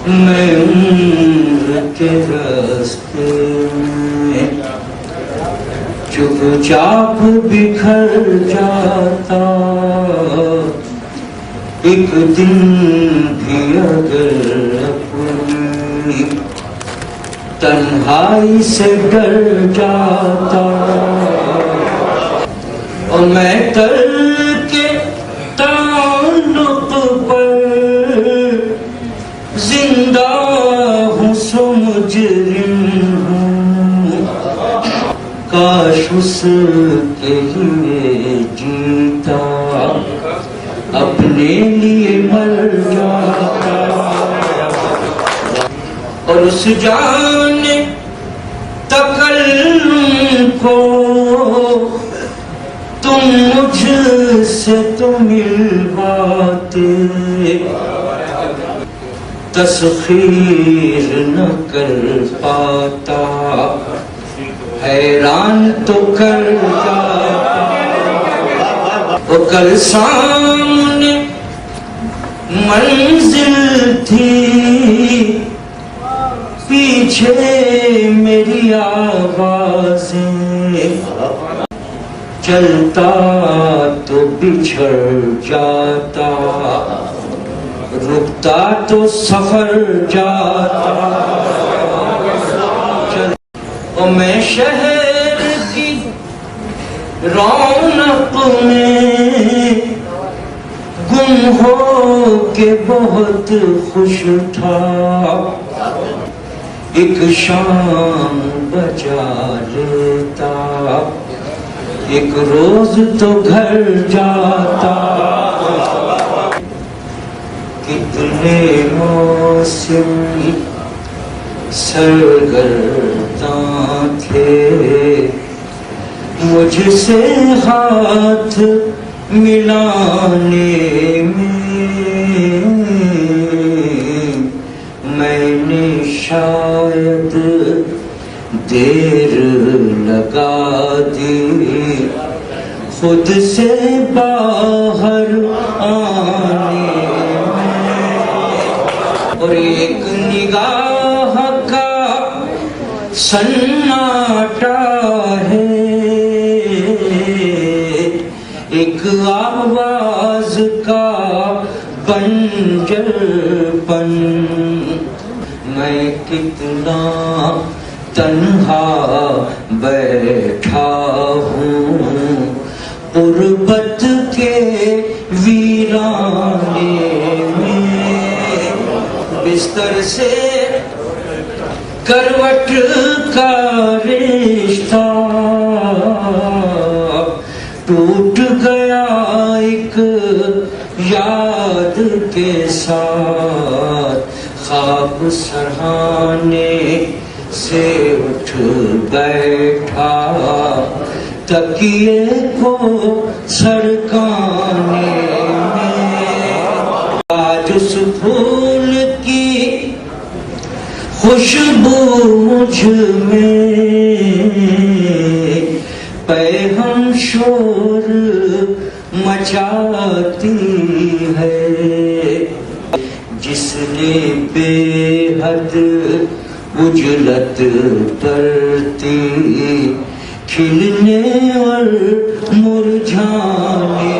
میں عمر کے راستے میں چپ چاپ بکھر جاتا، ایک دن بھی اگر اپنی تنہائی سے ڈر جاتا، اور میں ترک تعلق پر زندہ ہوں سو مجرم ہوں، کاش اس کے لیے جیتا اپنے لیے مر جاتا، اور اس جان تکلم کو تم مجھ سے تو ملواتے، تسخیر نہ کر پاتا، حیران تو کر جاتا، وہ کل سامنے منزل تھی، پیچھے میری آوازیں، چلتا تو بچھڑ جاتا، رکتا تو سفر جاتا، اور میں شہر کی رونق میں گم ہو کے بہت خوش تھا، ایک شام بچا لیتا، ایک روز تو گھر جاتا، کتنے موسم سرگرداں تھے، مجھ سے ہاتھ ملانے میں نے شاید دیر لگا دی، خود سے باہر آنے میں، اور ایک نگاہ کا سناٹا ہے، ایک آواز کا بنجر پن، میں کتنا تنہا بیٹھا ہوں غربت کے ویرانے میں، بستر سے کروٹ کا رشتہ ٹوٹ گیا ایک یاد کے ساتھ، خواب سرہانے سے اٹھ بیٹھا، تکیے کو سرکانے میں، آج اس پھول کی خوشبو مجھ میں پیہم شور مچاتی ہے، جس نے بے حد اجلت برتی کھلنے اور مرجھانے